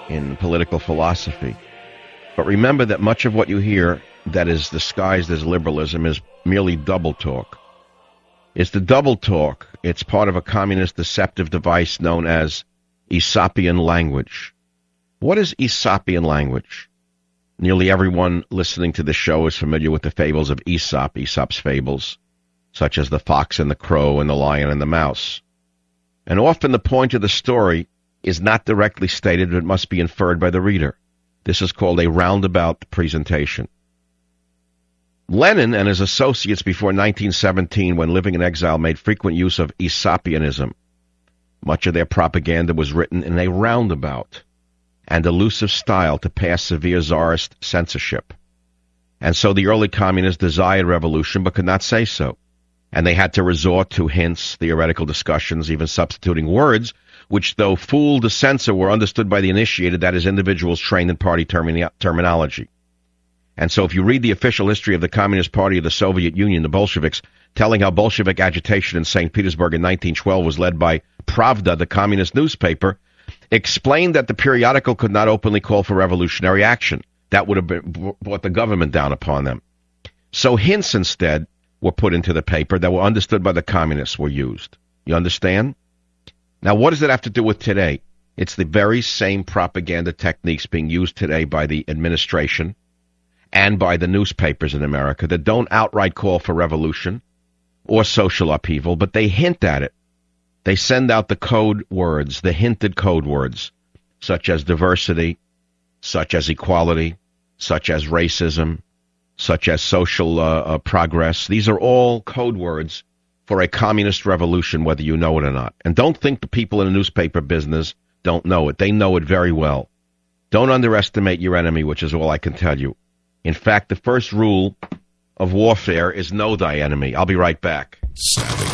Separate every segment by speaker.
Speaker 1: in political philosophy. But remember that much of what you hear that is disguised as liberalism is merely double talk. It's the double talk. It's part of a communist deceptive device known as Aesopian language. What is Aesopian language? Nearly everyone listening to the show is familiar with the fables of Aesop, Aesop's fables, such as the fox and the crow and the lion and the mouse. And often the point of the story is not directly stated, but must be inferred by the reader. This is called a roundabout presentation. Lenin and his associates before 1917, when living in exile, made frequent use of Aesopianism. Much of their propaganda was written in a roundabout and elusive style to pass severe czarist censorship. And so the early communists desired revolution but could not say so. And they had to resort to hints, theoretical discussions, even substituting words, which, though fooled the censor, were understood by the initiated, that is, individuals trained in party terminology. And so if you read the official history of the Communist Party of the Soviet Union, the Bolsheviks, telling how Bolshevik agitation in St. Petersburg in 1912 was led by Pravda, the communist newspaper, explained that the periodical could not openly call for revolutionary action. That would have brought the government down upon them. So hints instead were put into the paper that were understood by the communists were used. You understand? Now, what does it have to do with today? It's the very same propaganda techniques being used today by the administration and by the newspapers in America that don't outright call for revolution or social upheaval, but they hint at it. They send out the code words, the hinted code words, such as diversity, such as equality, such as racism, such as social progress. These are all code words for a communist revolution, whether you know it or not. And don't think the people in the newspaper business don't know it. They know it very well. Don't underestimate your enemy, which is all I can tell you. In fact, the first rule of warfare is know thy enemy. I'll be right back.
Speaker 2: Savage.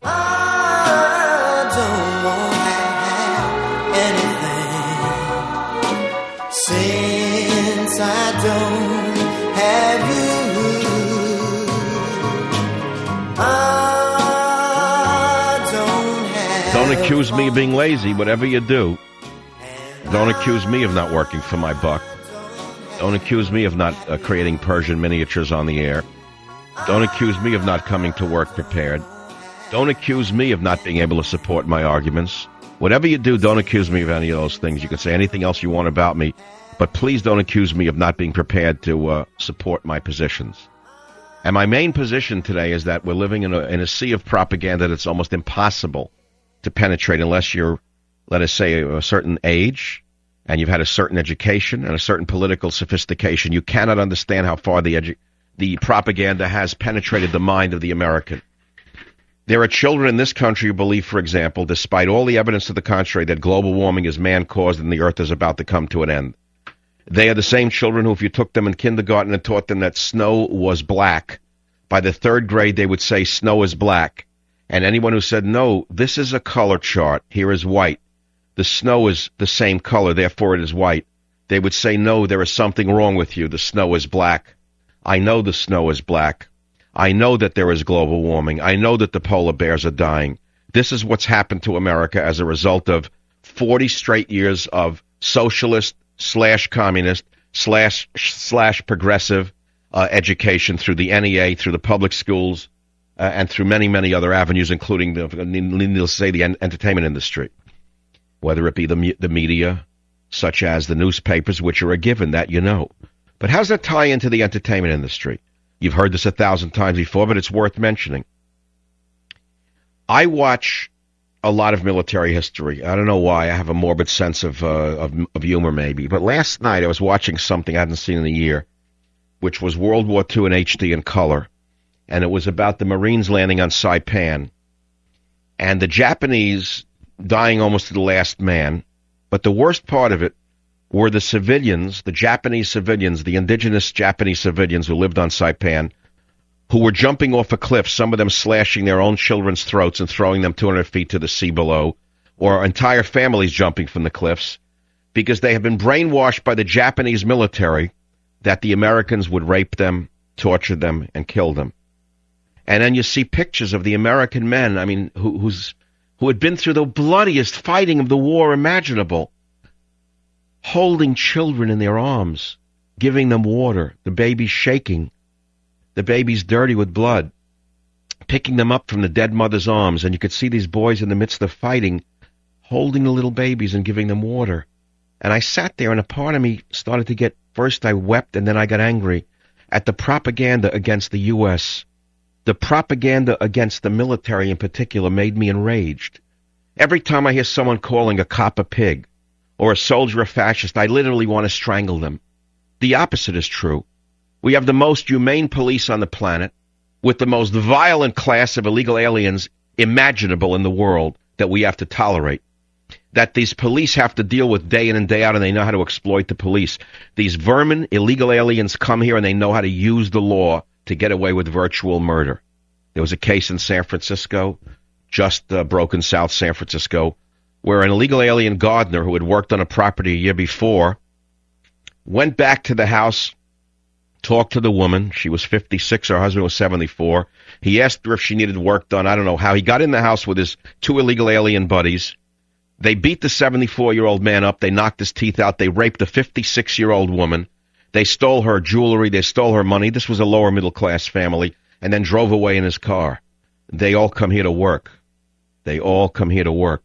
Speaker 3: I don't want to have anything since I don't have you.
Speaker 1: Don't accuse me of being lazy, whatever you do. Don't accuse me of not working for my buck. Don't accuse me of not creating Persian miniatures on the air. Don't accuse me of not coming to work prepared. Don't accuse me of not being able to support my arguments. Whatever you do, don't accuse me of any of those things. You can say anything else you want about me, but please don't accuse me of not being prepared to support my positions. And my main position today is that we're living in a sea of propaganda that's almost impossible to penetrate unless you're, let us say, a certain age, and you've had a certain education and a certain political sophistication. You cannot understand how far the propaganda has penetrated the mind of the American. There are children in this country who believe, for example, despite all the evidence to the contrary, that global warming is man-caused and the Earth is about to come to an end. They are the same children who, if you took them in kindergarten and taught them that snow was black, by the third grade they would say snow is black. And anyone who said, no, this is a color chart, here is white, the snow is the same color, therefore it is white, they would say, no, there is something wrong with you, the snow is black. I know the snow is black. I know that there is global warming. I know that the polar bears are dying. This is what's happened to America as a result of 40 straight years of socialist / communist / progressive education through the NEA, through the public schools, and through many, many other avenues, including, needless to say, the entertainment industry. Whether it be the media, such as the newspapers, which are a given, that you know. But how does that tie into the entertainment industry? You've heard this 1,000 times before, but it's worth mentioning. I watch a lot of military history. I don't know why. I have a morbid sense of humor, maybe. But last night I was watching something I hadn't seen in a year, which was World War II in HD in color. And it was about the Marines landing on Saipan. And the Japanese dying almost to the last man. But the worst part of it were the civilians, the Japanese civilians, the indigenous Japanese civilians who lived on Saipan, who were jumping off a cliff, some of them slashing their own children's throats and throwing them 200 feet to the sea below, or entire families jumping from the cliffs, because they have been brainwashed by the Japanese military that the Americans would rape them, torture them, and kill them. And then you see pictures of the American men, I mean, whose who had been through the bloodiest fighting of the war imaginable, holding children in their arms, giving them water, the babies shaking, the babies dirty with blood, picking them up from the dead mother's arms, and you could see these boys in the midst of fighting, holding the little babies and giving them water. And I sat there, and a part of me started to get, first I wept, and then I got angry at the propaganda against the U.S. The propaganda against the military in particular made me enraged. Every time I hear someone calling a cop a pig or a soldier a fascist, I literally want to strangle them. The opposite is true. We have the most humane police on the planet, with the most violent class of illegal aliens imaginable in the world that we have to tolerate, that these police have to deal with day in and day out, and they know how to exploit the police. These vermin, illegal aliens come here, and they know how to use the law to get away with virtual murder. There was a case in San Francisco, just broke in South San Francisco, where an illegal alien gardener who had worked on a property a year before went back to the house, talked to the woman. She was 56. Her husband was 74. He asked her if she needed work done. I don't know how. He got in the house with his two illegal alien buddies. They beat the 74-year-old man up. They knocked his teeth out. They raped the 56-year-old woman. They stole her jewelry. They stole her money. This was a lower middle-class family, and then drove away in his car. They all come here to work. They all come here to work.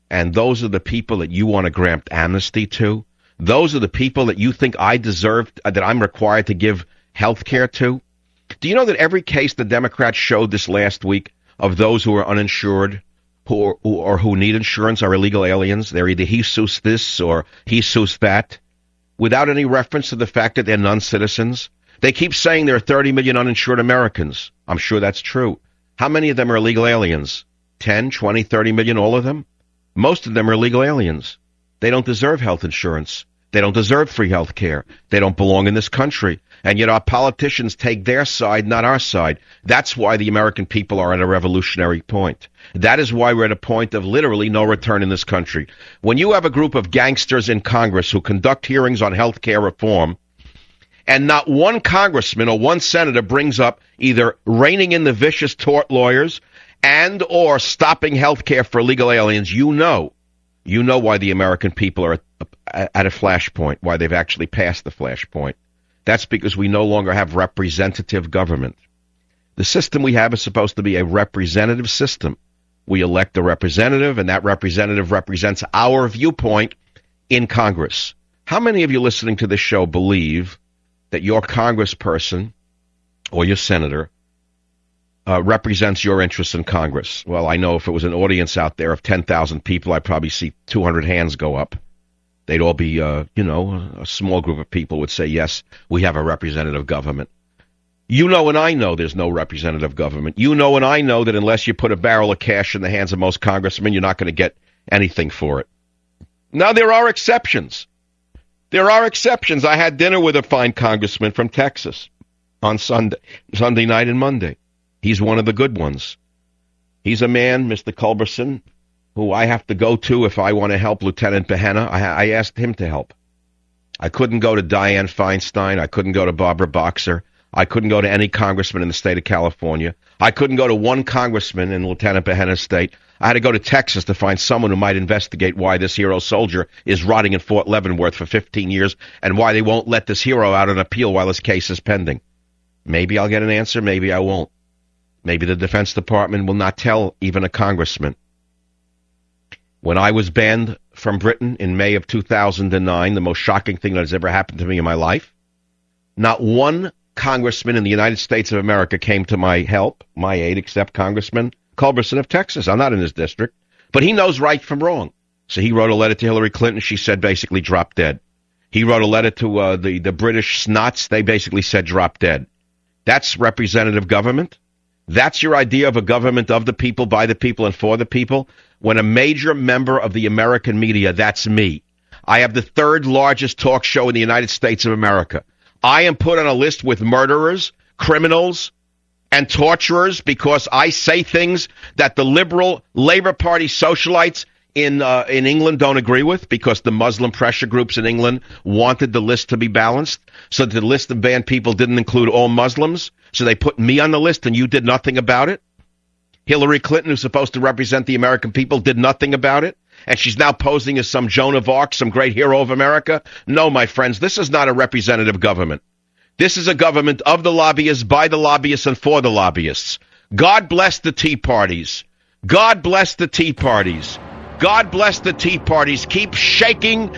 Speaker 1: And those are the people that you want to grant amnesty to? Those are the people that you think I deserve, that I'm required to give health care to? Do you know that every case the Democrats showed this last week of those who are uninsured who need insurance are illegal aliens? They're either Jesus this or Jesus that, without any reference to the fact that they're non-citizens. They keep saying there are 30 million uninsured Americans. I'm sure that's true. How many of them are illegal aliens? 10, 20, 30 million, all of them? Most of them are illegal aliens. They don't deserve health insurance. They don't deserve free health care. They don't belong in this country. And yet our politicians take their side, not our side. That's why the American people are at a revolutionary point. That is why we're at a point of literally no return in this country. When you have a group of gangsters in Congress who conduct hearings on health care reform, and not one congressman or one senator brings up either reining in the vicious tort lawyers and or stopping health care for illegal aliens, you know why the American people are at a flashpoint, why they've actually passed the flashpoint. That's because we no longer have representative government. The system we have is supposed to be a representative system. We elect a representative, and that representative represents our viewpoint in Congress. How many of you listening to this show believe that your congressperson or your senator represents your interests in Congress? Well, I know if it was an audience out there of 10,000 people, I'd probably see 200 hands go up. They'd all be, a small group of people would say, yes, we have a representative government. You know and I know there's no representative government. You know and I know that unless you put a barrel of cash in the hands of most congressmen, you're not going to get anything for it. Now, there are exceptions. There are exceptions. I had dinner with a fine congressman from Texas on Sunday night and Monday. He's one of the good ones. He's a man, Mr. Culberson, who I have to go to if I want to help Lieutenant Behenna. I asked him to help. I couldn't go to Dianne Feinstein. I couldn't go to Barbara Boxer. I couldn't go to any congressman in the state of California. I couldn't go to one congressman in Lieutenant Behenna's state. I had to go to Texas to find someone who might investigate why this hero soldier is rotting in Fort Leavenworth for 15 years and why they won't let this hero out on appeal while his case is pending. Maybe I'll get an answer. Maybe I won't. Maybe the Defense Department will not tell even a congressman. When I was banned from Britain in May of 2009, the most shocking thing that has ever happened to me in my life, not one congressman in the United States of America came to my help, my aid, except Congressman Culberson of Texas. I'm not in his district, but he knows right from wrong. So he wrote a letter to Hillary Clinton. She said basically drop dead. He wrote a letter to the British snots. They basically said drop dead. That's representative government. That's your idea of a government of the people, by the people, and for the people. When a major member of the American media, that's me. I have the third largest talk show in the United States of America. I am put on a list with murderers, criminals, and torturers because I say things that the liberal Labour Party socialites in England don't agree with, because the Muslim pressure groups in England wanted the list to be balanced, so the list of banned people didn't include all Muslims, so they put me on the list and you did nothing about it. Hillary Clinton, who's supposed to represent the American people, did nothing about it? And she's now posing as some Joan of Arc, some great hero of America? No, my friends, this is not a representative government. This is a government of the lobbyists, by the lobbyists, and for the lobbyists. God bless the Tea Parties. God bless the Tea Parties. God bless the Tea Parties. Keep shaking